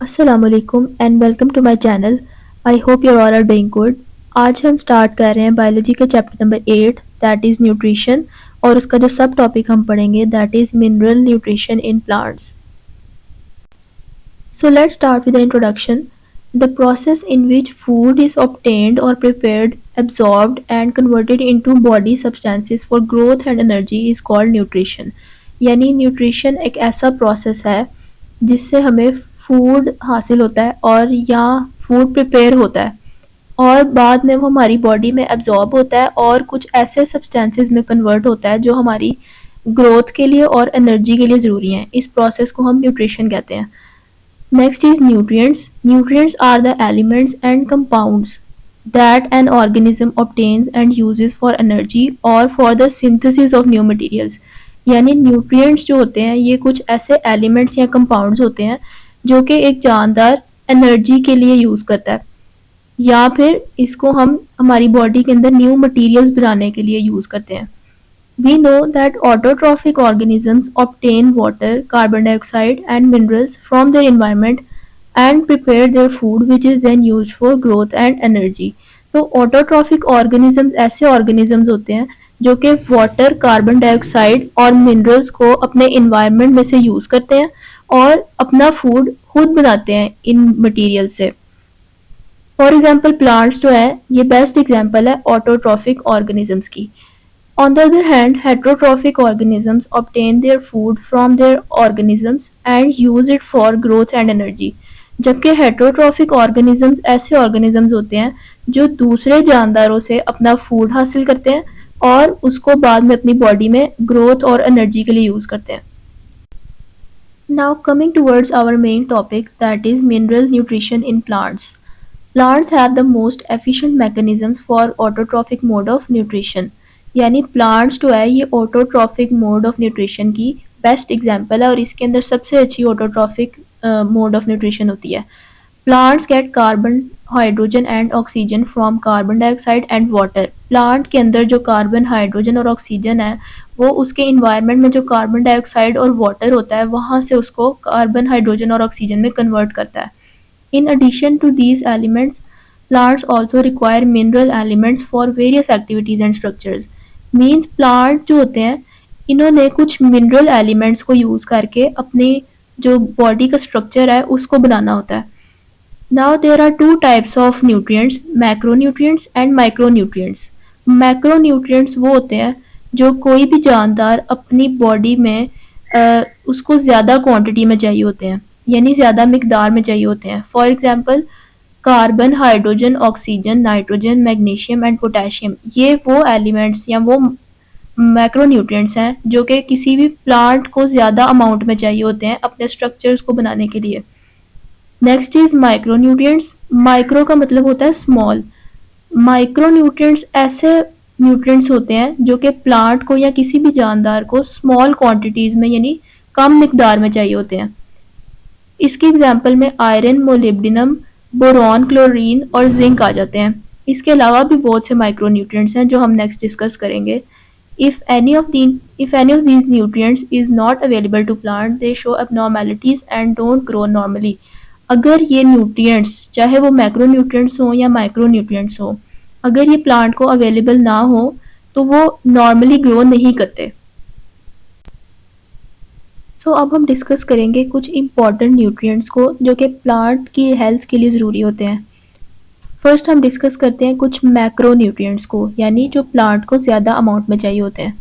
असलकुम and welcome to my channel. I hope you all are doing good. आज हम start कर रहे हैं बायोलॉजी के chapter number 8 that is nutrition, और उसका जो सब टॉपिक हम पढ़ेंगे that is mineral nutrition in plants. So let's start with the introduction. The process in which food is obtained or prepared, absorbed and converted into body substances for growth and energy is called nutrition. यानी nutrition एक ऐसा process है जिससे हमें food हासिल होता है और या फूड प्रिपेयर होता है और बाद में वो हमारी बॉडी में एब्जॉर्ब होता है और कुछ ऐसे सब्सटेंसेस में कन्वर्ट होता है जो हमारी ग्रोथ के लिए और एनर्जी के लिए ज़रूरी हैं। इस प्रोसेस को हम न्यूट्रिशन कहते हैं। Next is nutrients. Nutrients are the elements and compounds that an organism obtains and uses for energy or for the synthesis of new materials. यानी न्यूट्रिएंट्स जो होते हैं ये कुछ ऐसे एलिमेंट्स या कंपाउंड्स होते हैं जो कि एक जानदार एनर्जी के लिए यूज़ करता है या फिर इसको हम हमारी बॉडी के अंदर न्यू मटेरियल्स बनाने के लिए यूज़ करते हैं। We know that autotrophic organisms obtain water, carbon dioxide, and minerals from their environment and prepare their food, which is then used for growth and energy. तो ऑटोट्रॉफिक ऑर्गेनिजम्स ऐसे organisms होते हैं जो कि वाटर, कार्बन डाइऑक्साइड और minerals को अपने environment में से यूज़ करते हैं और अपना फूड खुद बनाते हैं इन मटेरियल से। फॉर एग्जांपल प्लांट्स जो है ये बेस्ट एग्जांपल है ऑटोट्रॉफिक ऑर्गेनिजम्स की। On the other hand, heterotrophic organisms obtain their food from their organisms and use it for growth and energy. जबकि heterotrophic organisms ऐसे organisms होते हैं जो दूसरे जानदारों से अपना फूड हासिल करते हैं और उसको बाद में अपनी बॉडी में ग्रोथ और एनर्जी के लिए यूज़ करते हैं। Now coming towards our main topic, that is mineral nutrition in plants. Plants have the most efficient mechanisms for autotrophic mode of nutrition. यानी प्लांट्स जो है ये ऑटोट्रॉफिक मोड ऑफ न्यूट्रिशन की बेस्ट एग्जांपल है और इसके अंदर सबसे अच्छी ऑटोट्रॉफिक मोड ऑफ न्यूट्रिशन होती है। Plants get carbon, hydrogen and oxygen from carbon dioxide and water. Plant के अंदर जो कार्बन, हाइड्रोजन और ऑक्सीजन है वो उसके इन्वायरमेंट में जो कार्बन डाइऑक्साइड और वाटर होता है वहाँ से उसको कार्बन, हाइड्रोजन और ऑक्सीजन में कन्वर्ट करता है। In addition to these elements, plants also require mineral elements for various activities and structures. Means plant जो होते हैं इन्होंने कुछ mineral elements को यूज़ करके अपनी जो बॉडी का स्ट्रक्चर है उसको बनाना होता है। Now there are two types of nutrients, macronutrients and micronutrients. Macronutrients वो होते हैं जो कोई भी जानदार अपनी बॉडी में उसको ज़्यादा क्वांटिटी में चाहिए होते हैं यानी ज़्यादा मिकदार में चाहिए होते हैं। For example carbon, hydrogen, oxygen, nitrogen, magnesium and potassium ये वो एलिमेंट्स या वो मैक्रोन्यूट्रिएंट्स हैं जो कि किसी भी प्लांट को ज़्यादा अमाउंट में चाहिए होते हैं अपने स्ट्रक्चर्स को बनाने के लिए। Next is micronutrients. माइक्रो का मतलब होता है स्मॉल। माइक्रोन्यूट्रिएंट्स ऐसे न्यूट्रिएंट्स होते हैं जो कि प्लांट को या किसी भी जानदार को स्मॉल क्वांटिटीज़ में यानी कम मिकदार में चाहिए होते हैं। इसकी एग्जांपल में आयरन, मोलिब्डेनम, बोरॉन, क्लोरीन और जिंक आ जाते हैं। इसके अलावा भी बहुत से माइक्रोन्यूट्रिएंट्स हैं जो हम नेक्स्ट डिस्कस करेंगे। If any of these nutrients is not available to plants, they show abnormalities and don't grow normally. अगर ये न्यूट्रिएंट्स चाहे वो मैक्रोन्यूट्रिएंट्स हो या माइक्रोन्यूट्रिएंट्स हो, अगर ये प्लांट को अवेलेबल ना हो तो वो नॉर्मली ग्रो नहीं करते। अब हम डिस्कस करेंगे कुछ इम्पॉर्टेंट न्यूट्रिएंट्स को जो कि प्लांट की हेल्थ के लिए ज़रूरी होते हैं। फर्स्ट हम डिस्कस करते हैं कुछ मैक्रो न्यूट्रिएंट्स को यानी जो प्लांट को ज़्यादा अमाउंट में चाहिए होते हैं।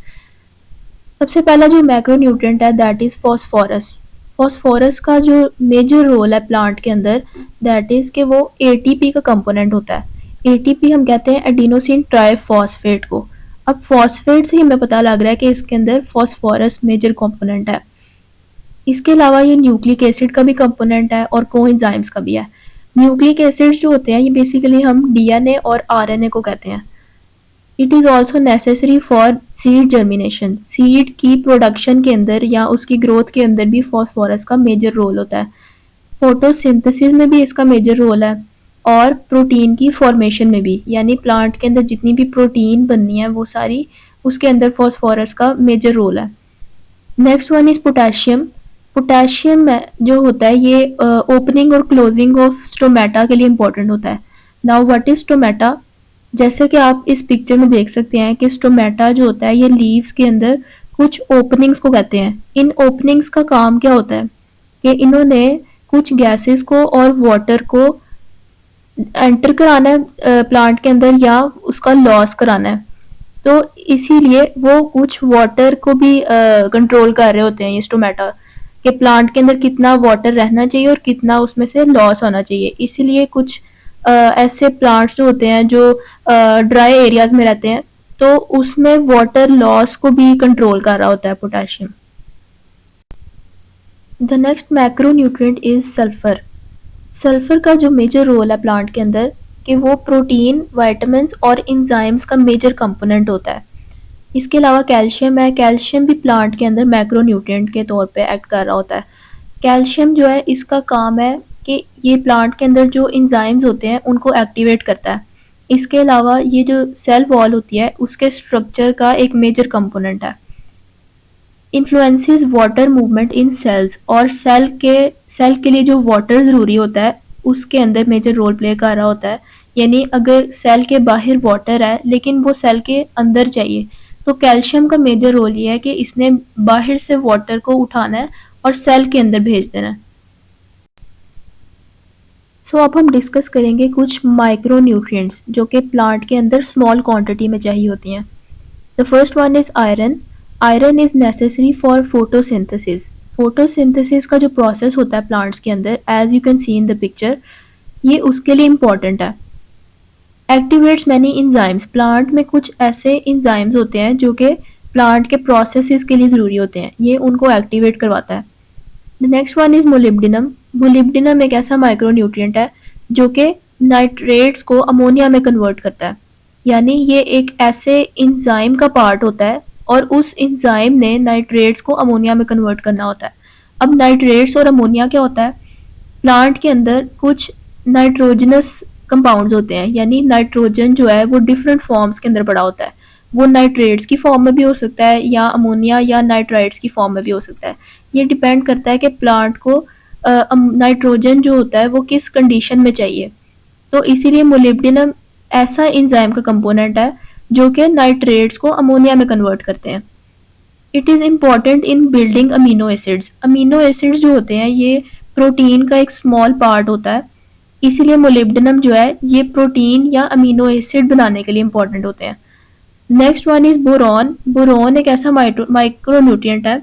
सबसे पहला जो मैक्रो न्यूट्रिएंट है दैट इज़ फॉस्फोरस। फॉस्फोरस का जो मेजर रोल है प्लांट के अंदर दैट इज़ कि वो एटीपी का कंपोनेंट होता है। एटीपी हम कहते हैं एडिनोसिन ट्राइफॉस्फेट को। अब फॉस्फेट से ही हमें पता लग रहा है कि इसके अंदर फॉस्फोरस मेजर कंपोनेंट है। इसके अलावा ये न्यूक्लिक एसिड का भी कंपोनेंट है और कोएंजाइम्स का भी है। न्यूक्लिक एसिड्स जो होते हैं ये बेसिकली हम डीएनए और आरएनए को कहते हैं। It is also necessary for seed germination. Seed की प्रोडक्शन के अंदर या उसकी ग्रोथ के अंदर भी फॉस्फोरस का मेजर रोल होता है। फोटोसिंथेसिस में भी इसका मेजर रोल है और प्रोटीन की फॉर्मेशन में भी, यानी प्लांट के अंदर जितनी भी प्रोटीन बननी है वो सारी उसके अंदर फॉस्फोरस का मेजर रोल है। Next one is potassium. Potassium जो होता है ये ओपनिंग और क्लोजिंग ऑफ स्टोमेटा के लिए इम्पोर्टेंट होता है। Now what is stomata? जैसे कि आप इस पिक्चर में देख सकते हैं कि स्टोमेटा जो होता है ये लीव्स के अंदर कुछ ओपनिंग्स को कहते हैं। इन ओपनिंग्स का काम क्या होता है कि इन्होंने कुछ गैसेस को और वाटर को एंटर कराना है प्लांट के अंदर या उसका लॉस कराना है। तो इसीलिए वो कुछ वाटर को भी कंट्रोल कर रहे होते हैं ये स्टोमेटा, कि प्लांट के अंदर कितना वाटर रहना चाहिए और कितना उसमें से लॉस होना चाहिए। इसीलिए कुछ ऐसे प्लांट्स जो होते हैं जो ड्राई एरियाज में रहते हैं तो उसमें वाटर लॉस को भी कंट्रोल कर रहा होता है potassium. The next macro nutrient is sulphur. Sulphur का जो मेजर रोल है प्लांट के अंदर कि वो प्रोटीन, वाइटामिन और इंजाइम्स का मेजर कंपोनेंट होता है। इसके अलावा कैल्शियम है। कैल्शियम भी प्लांट के अंदर मैक्रो न्यूट्रिएंट के तौर पे एक्ट कर रहा होता है। कैल्शियम जो है इसका काम है कि ये प्लांट के अंदर जो इंजाइम्स होते हैं उनको एक्टिवेट करता है। इसके अलावा ये जो सेल वॉल होती है उसके स्ट्रक्चर का एक मेजर कंपोनेंट है। Influences water movement in cells, और सेल के लिए जो वाटर ज़रूरी होता है उसके अंदर मेजर रोल प्ले कर रहा होता है। यानी अगर सेल के बाहर वाटर है लेकिन वो सेल के अंदर चाहिए तो कैल्शियम का मेजर रोल ये है कि इसने बाहर से वाटर को उठाना है और सेल के अंदर भेज देना है। सो अब हम डिस्कस करेंगे कुछ माइक्रो न्यूट्रिएंट्स जो कि प्लांट के अंदर स्मॉल क्वांटिटी में चाहिए होती हैं। The first one is iron. Iron is necessary for photosynthesis. Photosynthesis का जो प्रोसेस होता है प्लांट्स के अंदर, as you can see in the picture, ये उसके लिए इम्पॉर्टेंट है। Activates many enzymes. प्लांट में कुछ ऐसे इंजाइम्स होते हैं जो कि प्लांट के प्रोसेसेस के लिए ज़रूरी होते हैं, ये उनको एक्टिवेट करवाता है। The next one is molybdenum. Molybdenum एक ऐसा माइक्रो न्यूट्रिएंट है जो कि नाइट्रेट्स को अमोनिया में कन्वर्ट करता है। यानी ये एक ऐसे इंजाइम का पार्ट होता है और उस इंजाइम ने नाइट्रेट्स को अमोनिया में कन्वर्ट करना होता है। अब नाइट्रेट्स और अमोनिया क्या होता है? प्लांट के अंदर कुछ नाइट्रोजनस कंपाउंड्स होते हैं, यानी नाइट्रोजन जो है वो डिफरेंट फॉर्म्स के अंदर पड़ा होता है। वो नाइट्रेट्स की फॉर्म में भी हो सकता है या अमोनिया या नाइट्राइट्स की फॉर्म में भी हो सकता है। ये डिपेंड करता है कि प्लांट को नाइट्रोजन जो होता है वो किस कंडीशन में चाहिए। तो इसीलिए मोलिब्डिनम ऐसा इंजाइम का कंपोनेंट है जो कि नाइट्रेट्स को अमोनिया में कन्वर्ट करते हैं। It is important in building amino acids. Amino acids जो होते हैं ये प्रोटीन का एक स्मॉल पार्ट होता है, इसीलिए मोलिब्डिनम जो है ये प्रोटीन या अमीनो एसिड बनाने के लिए इम्पॉर्टेंट होते हैं। Next one is boron. Boron एक ऐसा माइक्रो न्यूट्रिएंट है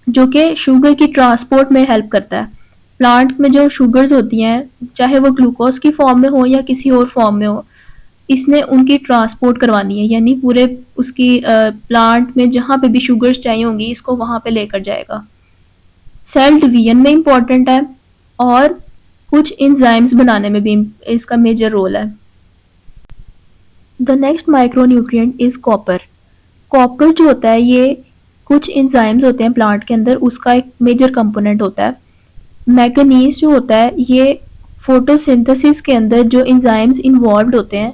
जो कि शुगर की ट्रांसपोर्ट में हेल्प करता है। प्लांट में जो शुगर्स होती हैं चाहे वो ग्लूकोज की फॉर्म में हो या किसी और फॉर्म में हो, इसने उनकी ट्रांसपोर्ट करवानी है, यानी पूरे उसकी प्लांट में जहाँ पे भी शुगर्स चाहिए होंगी इसको वहाँ पे लेकर जाएगा। सेल डिवीजन में इम्पॉर्टेंट है और कुछ इंजाइम्स बनाने में भी इसका मेजर रोल है। The next micro nutrient is copper. Copper जो होता है ये कुछ इंजाइम्स होते हैं प्लांट के अंदर उसका एक मेजर कंपोनेंट होता है। मैग्नीज जो होता है ये फोटोसिंथेसिस के अंदर जो इंजाइम्स इन्वॉल्व होते हैं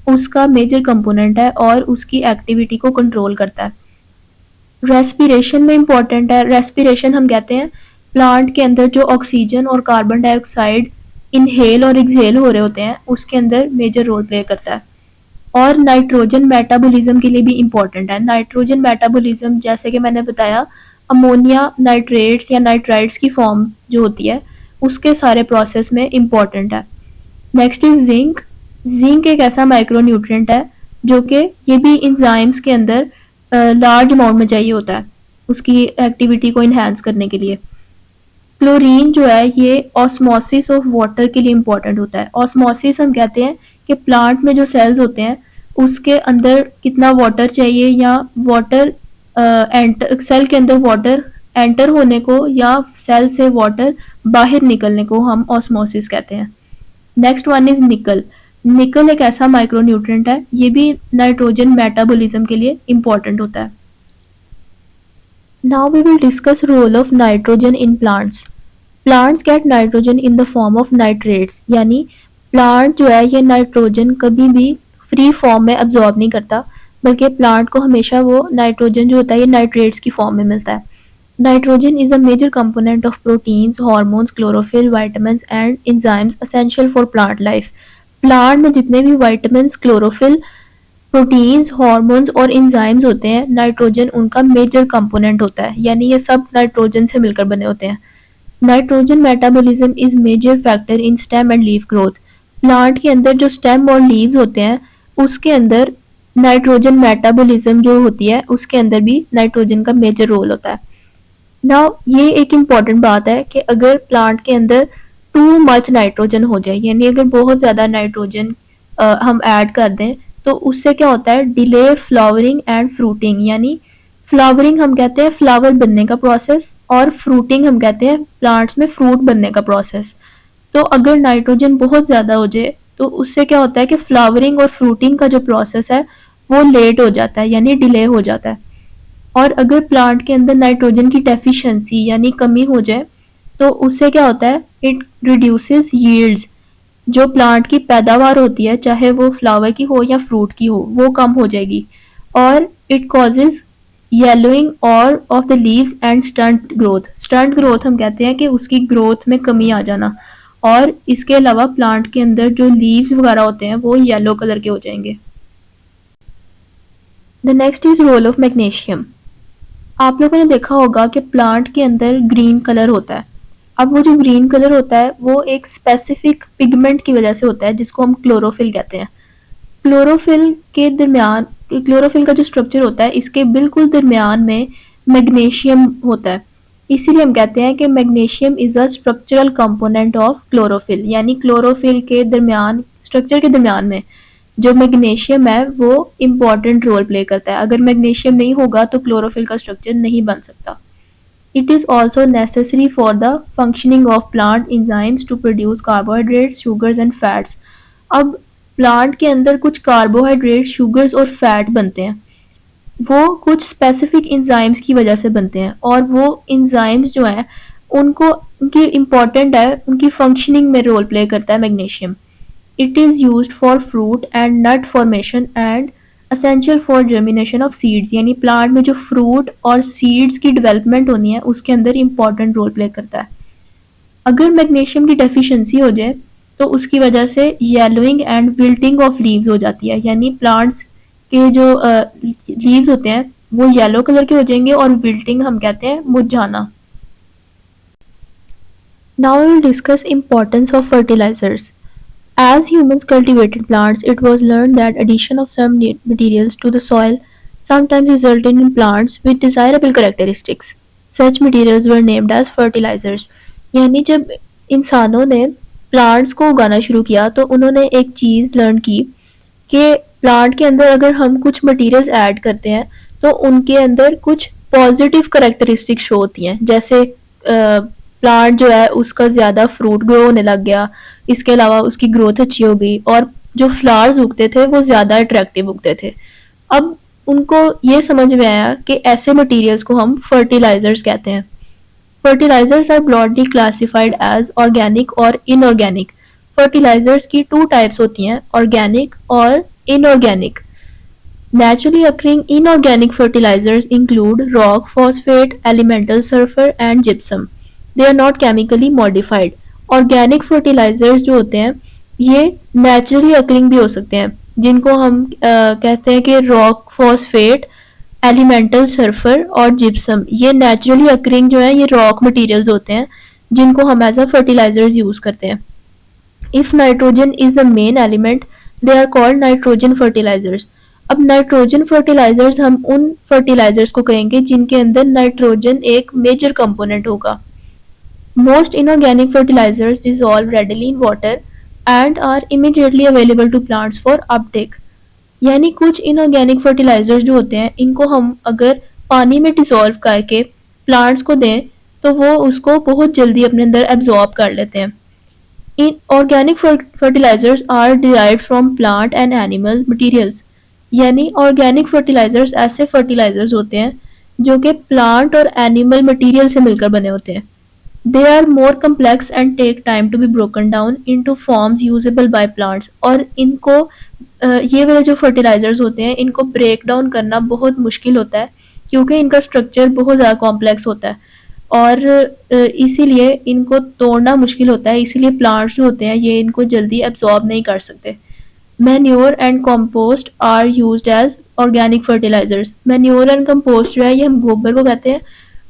उसका मेजर कंपोनेंट है और उसकी एक्टिविटी को कंट्रोल करता है। रेस्पिरेशन में इम्पॉर्टेंट है। रेस्पिरेशन हम कहते हैं प्लांट के अंदर जो ऑक्सीजन और कार्बन डाइऑक्साइड इनहेल और एक्सहेल हो रहे होते हैं उसके अंदर मेजर रोल प्ले करता है। और नाइट्रोजन मेटाबॉलिज्म के लिए भी इम्पॉर्टेंट है। नाइट्रोजन मेटाबॉलिज्म जैसे कि मैंने बताया अमोनिया नाइट्रेट्स या नाइट्राइट्स की फॉर्म जो होती है उसके सारे प्रोसेस में इम्पॉर्टेंट है। Next is zinc. जिंक एक ऐसा माइक्रो न्यूट्रिएंट है जो कि ये भी इंजाइम्स के अंदर लार्ज अमाउंट में चाहिए होता है उसकी एक्टिविटी को इन्हेंस करने के लिए। क्लोरीन जो है ये ऑस्मोसिस ऑफ वाटर के लिए इम्पोर्टेंट होता है। ऑस्मोसिस हम कहते हैं कि प्लांट में जो सेल्स होते हैं उसके अंदर कितना वाटर चाहिए या वाटर सेल के अंदर वाटर एंटर होने को या सेल से वाटर बाहर निकलने को हम ऑस्मोसिस कहते हैं। नेक्स्ट वन इज निकल। निकल एक ऐसा माइक्रो न्यूट्रिएंट है ये भी नाइट्रोजन मेटाबॉलिज्म के लिए इम्पोर्टेंट होता है। Now we will discuss role of nitrogen in plants. Plants get nitrogen in the form of nitrates, यानी प्लांट जो है ये नाइट्रोजन कभी भी फ्री फॉर्म में अब्जॉर्ब नहीं करता बल्कि प्लांट को हमेशा वो नाइट्रोजन जो होता है ये नाइट्रेट्स की फॉर्म में मिलता है। Nitrogen is a major component of proteins, hormones, chlorophyll, vitamins and enzymes essential for plant life. Plant में जितने भी vitamins, chlorophyll, प्रोटीन्स, हॉर्मोन्स और एंजाइम्स होते हैं, नाइट्रोजन उनका मेजर कंपोनेंट होता है, यानी ये सब नाइट्रोजन से मिलकर बने होते हैं। Nitrogen metabolism is major factor in stem and leaf growth. Plant के अंदर जो स्टेम और लीव्स होते हैं उसके अंदर नाइट्रोजन मेटाबॉलिज्म जो होती है उसके अंदर भी नाइट्रोजन का मेजर रोल होता है। नाउ ये एक इम्पॉर्टेंट बात है कि अगर प्लांट के अंदर टू मच नाइट्रोजन हो जाए, यानी अगर बहुत ज़्यादा नाइट्रोजन हम ऐड कर दें, तो उससे क्या होता है, डिले फ्लावरिंग एंड फ्रूटिंग। यानी फ्लावरिंग हम कहते हैं फ्लावर बनने का प्रोसेस, और फ्रूटिंग हम कहते हैं प्लांट्स में फ्रूट बनने का प्रोसेस। तो अगर नाइट्रोजन बहुत ज़्यादा हो जाए तो उससे क्या होता है कि फ्लावरिंग और फ्रूटिंग का जो प्रोसेस है वो लेट हो जाता है, यानी डिले हो जाता है। और अगर प्लांट के अंदर नाइट्रोजन की डेफिशिएंसी यानी कमी हो जाए तो उससे क्या होता है, इट रिड्यूसेस यील्ड्स। जो प्लांट की पैदावार होती है, चाहे वो फ्लावर की हो या फ्रूट की हो, वो कम हो जाएगी। और इट कॉजेज येलोइंग और of the leaves and stunt growth. Stunt growth हम कहते हैं कि उसकी ग्रोथ में कमी आ जाना। और इसके अलावा प्लांट के अंदर जो लीव्स वगैरह होते हैं वो येलो कलर के हो जाएंगे। The next is role of magnesium. आप लोगों ने देखा होगा कि प्लांट के अंदर ग्रीन कलर होता है। अब वो जो ग्रीन कलर होता है वो एक स्पेसिफिक पिगमेंट की वजह से होता है जिसको हम क्लोरोफिल कहते हैं। क्लोरोफिल के दरमियान, क्लोरोफिल का जो स्ट्रक्चर होता है इसके बिल्कुल दरमियान में मैग्नीशियम होता है। इसीलिए हम कहते हैं कि magnesium is a structural component of chlorophyll. यानी क्लोरोफिल के दरमियान, स्ट्रक्चर के दरमियान में जो मैग्नीशियम है वो इम्पॉर्टेंट रोल प्ले करता है। अगर मैग्नीशियम नहीं होगा तो क्लोरोफिल का स्ट्रक्चर नहीं बन सकता। It is also necessary for the functioning of plant enzymes to produce carbohydrates, sugars and fats. अब प्लांट के अंदर कुछ कार्बोहाइड्रेट, शुगर्स और फैट बनते हैं, वो कुछ स्पेसिफिक इंजाइम्स की वजह से बनते हैं। और वो इंजाइम्स जो हैं उनको, उनकी इम्पॉर्टेंट है, उनकी फंक्शनिंग में रोल प्ले करता है magnesium. It is used for fruit and nut formation and essential for germination of seeds। यानी प्लांट में जो फ्रूट और सीड्स की डेवलपमेंट होनी है उसके अंदर इम्पॉर्टेंट रोल प्ले करता है। अगर मैग्नीशियम की डेफिशिएंसी हो जाए तो उसकी वजह से yellowing and wilting of leaves हो जाती है। यानी प्लांट्स के जो लीव्स होते हैं वो येलो कलर के हो जाएंगे, और विल्टिंग हम कहते हैं मुरझाना। Now we will discuss importance of fertilizers. As humans cultivated plants, it was learned that addition of some materials to the soil sometimes resulted in plants with desirable characteristics. Such materials were named as fertilizers। यानी जब इंसानों ने plants को उगाना शुरू किया तो उन्होंने एक चीज़ लर्न की कि प्लांट के अंदर अगर हम कुछ मटेरियल्स ऐड करते हैं तो उनके अंदर कुछ पॉजिटिव करेक्टरिस्टिक शो होती हैं। जैसे प्लांट जो है उसका ज़्यादा फ्रूट ग्रो होने लग गया, इसके अलावा उसकी ग्रोथ अच्छी हो गई, और जो फ्लावर्स उगते थे वो ज़्यादा अट्रैक्टिव उगते थे। अब उनको ये समझ में आया कि ऐसे मटेरियल्स को हम फर्टिलाइजर्स कहते हैं। Fertilizers are broadly classified as organic और इनऑर्गेनिक। फर्टिलाइजर्स की टू टाइप्स होती हैं, ऑर्गेनिक और inorganic. Naturally occurring inorganic fertilizers include rock phosphate, elemental sulfur and gypsum. They are not chemically modified. Organic fertilizers जो होते हैं ये naturally occurring भी हो सकते हैं, जिनको हम कहते हैं कि rock phosphate, elemental sulfur और gypsum। ये naturally occurring जो है ये rock materials होते हैं जिनको हम as a fertilizers use करते हैं। If nitrogen is the main element, they are called nitrogen fertilizers। अब नाइट्रोजन फर्टिलाइजर्स हम उन फर्टिलाइजर्स को कहेंगे जिनके अंदर नाइट्रोजन एक मेजर कंपोनेंट होगा। Most inorganic fertilizers dissolve readily in water and are immediately available to plants for uptake. यानी कुछ इनऑर्गेनिक फर्टिलाइजर्स जो होते हैं इनको हम अगर पानी में डिसॉल्व करके प्लांट्स को दें तो वो उसको बहुत जल्दी अपने अंदर एब्जॉर्ब कर लेते हैं। Organic fertilizers are derived from plant and animal materials। यानी ऑर्गेनिक फर्टिलाइजर्स ऐसे फर्टिलाइजर्स होते हैं जो कि प्लांट और एनिमल मटेरियल से मिलकर बने होते हैं। They are more complex and take time to be broken down into forms usable by plants. और इनको ये वाले जो फर्टिलाइजर्स होते हैं इनको ब्रेक डाउन करना बहुत मुश्किल होता है क्योंकि इनका स्ट्रक्चर बहुत ज़्यादा कॉम्प्लेक्स होता है और इसीलिए इनको तोड़ना मुश्किल होता है, इसीलिए प्लांट्स जो होते हैं ये इनको जल्दी एब्जॉर्ब नहीं कर सकते। Manure and compost are used as organic fertilizers. Manure and compost जो है ये हम गोबर को कहते हैं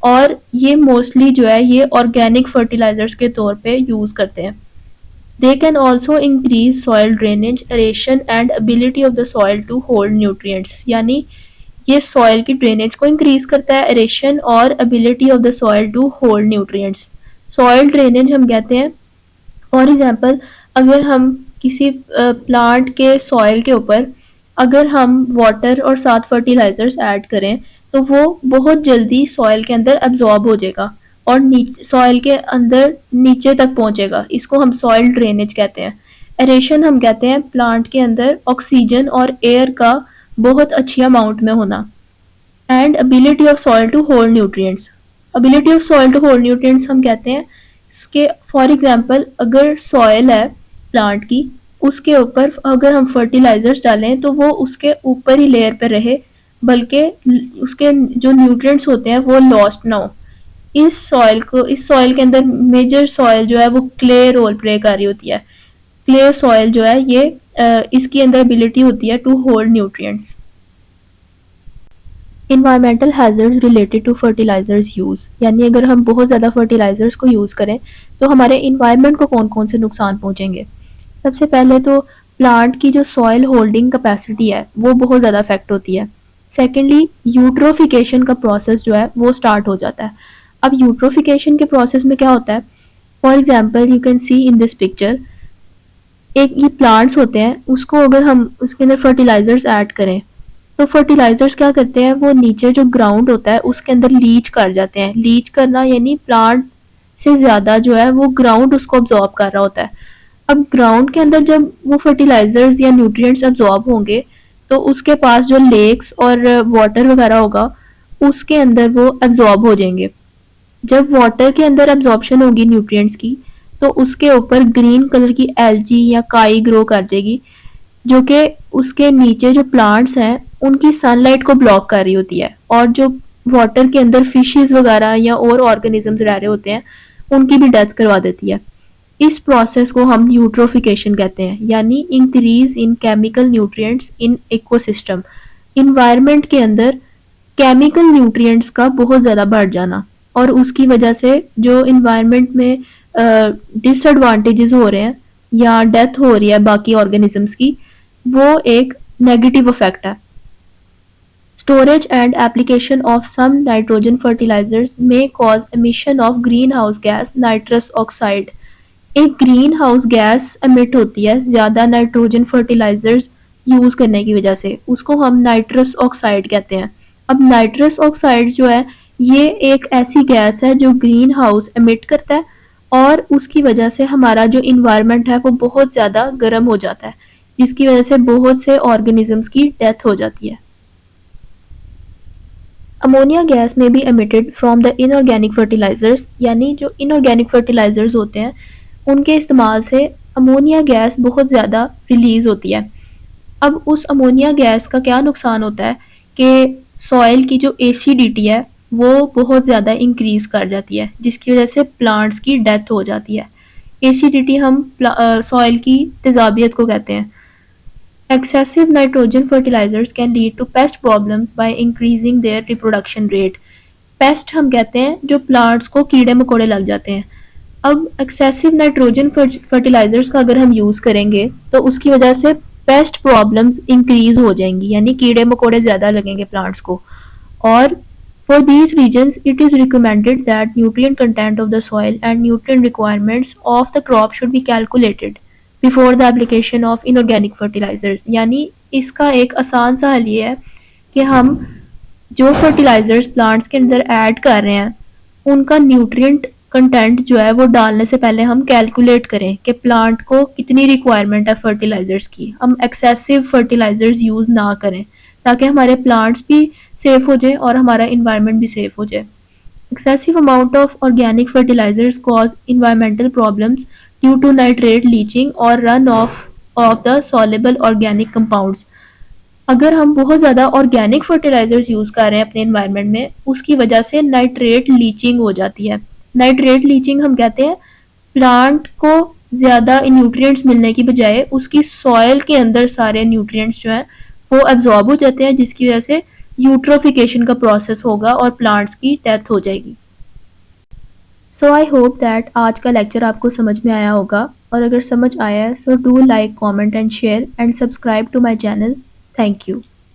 और ये मोस्टली जो है ये ऑर्गेनिक फर्टिलाइजर्स के तौर पे यूज़ करते हैं। They can also increase soil drainage, aeration and ability of the soil to hold nutrients। यानी ये सॉइल की ड्रेनेज को इंक्रीज करता है, एरेशन और ability of the soil to hold nutrients. Soil drainage हम कहते हैं, फॉर एग्जांपल अगर हम किसी प्लांट के सॉइल के ऊपर अगर हम वाटर और साथ फर्टिलाइजर्स ऐड करें तो वो बहुत जल्दी सॉइल के अंदर एब्जॉर्ब हो जाएगा और नीचे सॉइल के अंदर नीचे तक पहुंचेगा। इसको हम सॉइल ड्रेनेज कहते हैं। एरेशन हम कहते हैं प्लांट के अंदर ऑक्सीजन और एयर का बहुत अच्छी अमाउंट में होना। And ability of soil to hold nutrients. Ability of soil to hold nutrients हम कहते हैं इसके फॉर एग्जांपल अगर सॉइल है प्लांट की, उसके ऊपर अगर हम फर्टिलाइजर्स डालें तो वो उसके ऊपर ही लेयर पे रहे, बल्कि उसके जो न्यूट्रिएंट्स होते हैं वो लॉस्ट ना हो। इस सॉइल के अंदर मेजर सॉइल जो है वो क्ले रोल प्ले कर रही होती है। क्ले सॉइल जो है ये इसकी अंदर एबिलिटी होती है to hold nutrients. Environmental hazard related to fertilizers use, यानी अगर हम बहुत ज़्यादा फर्टिलाइजर्स को यूज़ करें तो हमारे इन्वायरमेंट को कौन कौन से नुकसान पहुंचेंगे। सबसे पहले तो प्लांट की जो सॉइल होल्डिंग कैपेसिटी है वो बहुत ज़्यादा अफेक्ट होती है। सेकेंडली यूट्रोफिकेशन का प्रोसेस जो है वो स्टार्ट हो जाता है। अब यूट्रोफिकेशन के प्रोसेस में क्या होता है, for example you can see in this picture, एक ये प्लांट्स होते हैं उसको अगर हम उसके अंदर फर्टिलाइजर्स ऐड करें तो फर्टिलाइजर्स क्या करते हैं वो नीचे जो ग्राउंड होता है उसके अंदर लीच कर जाते हैं। लीच करना यानी प्लांट से ज़्यादा जो है वो ग्राउंड उसको अब्जॉर्ब कर रहा होता है। अब ग्राउंड के अंदर जब वो फर्टिलाइजर्स या न्यूट्रिएंट्स अब्जॉर्ब होंगे तो उसके पास जो लेक्स और वाटर वगैरह होगा उसके अंदर वो अब्जॉर्ब हो जाएंगे। जब वाटर के अंदर एब्जॉर्प्शन होगी न्यूट्रिएंट्स की तो उसके ऊपर ग्रीन कलर की एल्गी या काई ग्रो कर जाएगी, जो कि उसके नीचे जो प्लांट्स हैं उनकी सनलाइट को ब्लॉक कर रही होती है और जो वाटर के अंदर फिशेस वगैरह या और ऑर्गेनिजम्स रह रहे होते हैं उनकी भी डेथ करवा देती है। इस प्रोसेस को हम यूट्रोफिकेशन कहते हैं, यानी increase in chemical nutrients in ecosystem. Environment के अंदर केमिकल न्यूट्रिएंट्स का बहुत ज़्यादा बढ़ जाना और उसकी वजह से जो इन्वायरमेंट में डिसएडवांटेजेस हो रहे हैं या डेथ हो रही है बाकी ऑर्गेनिजम्स की, वो एक नेगेटिव इफेक्ट है। Storage and application of some nitrogen fertilizers may cause emission of greenhouse gas nitrous oxide। एक ग्रीन हाउस गैस एमिट होती है ज़्यादा नाइट्रोजन फर्टिलाइजर्स यूज़ करने की वजह से, उसको हम नाइट्रस ऑक्साइड कहते हैं। अब नाइट्रस ऑक्साइड जो है ये एक ऐसी गैस है जो ग्रीन हाउस एमिट करता है और उसकी वजह से हमारा जो इन्वायरमेंट है वो बहुत ज़्यादा गर्म हो जाता है, जिसकी वजह से बहुत से ऑर्गेनिजम्स की डेथ हो जाती है। Ammonia gas may be emitted from the inorganic fertilizers, यानी जो इनऑर्गेनिक फर्टिलाइजर्स होते हैं उनके इस्तेमाल से अमोनिया गैस बहुत ज़्यादा रिलीज़ होती है। अब उस अमोनिया गैस का क्या नुकसान होता है कि सॉइल की जो एसिडिटी है वो बहुत ज़्यादा इंक्रीज़ कर जाती है, जिसकी वजह से प्लांट्स की डेथ हो जाती है। एसिडिटी हम सॉइल की तेज़ाबियत को कहते हैं। Excessive nitrogen fertilizers can lead to pest problems by increasing their reproduction rate। Paste हम कहते हैं जो प्लांट्स को कीड़े मकोड़े लग जाते हैं। अब एक्सेसिव नाइट्रोजन फर्टिलाइजर्स का अगर हम यूज़ करेंगे तो उसकी वजह से पेस्ट प्रॉब्लम्स इंक्रीज हो जाएंगी, यानी कीड़े मकोड़े ज़्यादा लगेंगे प्लांट्स को। और for these reasons it is recommended that nutrient content of the soil and nutrient requirements of the crop should be calculated before the application of inorganic fertilizers। यानी इसका एक आसान सा हल ये है कि हम जो फर्टिलाइजर्स प्लांट्स के अंदर ऐड कर रहे हैं उनका न्यूट्रिएंट कंटेंट जो है वो डालने से पहले हम कैलकुलेट करें कि प्लांट को कितनी रिक्वायरमेंट है फर्टिलाइजर्स की। हम एक्सेसिव फर्टिलाइजर्स यूज़ ना करें ताकि हमारे प्लांट्स भी सेफ हो जाए और हमारा इन्वायरमेंट भी सेफ हो जाए। Excessive amount of organic fertilizers cause environmental problems due to nitrate leaching or runoff of the soluble organic compounds। अगर हम बहुत ज़्यादा ऑर्गेनिक फर्टिलाइजर्स यूज़ कर रहे हैं अपने एनवायरनमेंट में, उसकी वजह से नाइट्रेट लीचिंग हो जाती है। नाइट्रेट लीचिंग हम कहते हैं प्लांट को ज़्यादा न्यूट्रिएंट्स मिलने की बजाय उसकी सॉइल के अंदर सारे न्यूट्रिएंट्स जो हैं वो एब्जॉर्ब हो जाते हैं, जिसकी वजह से यूट्रोफिकेशन का प्रोसेस होगा और प्लांट्स की डेथ हो जाएगी। सो आई होप दैट आज का लेक्चर आपको समझ में आया होगा, और अगर समझ आया है so do like, comment and share and subscribe to my channel. Thank you.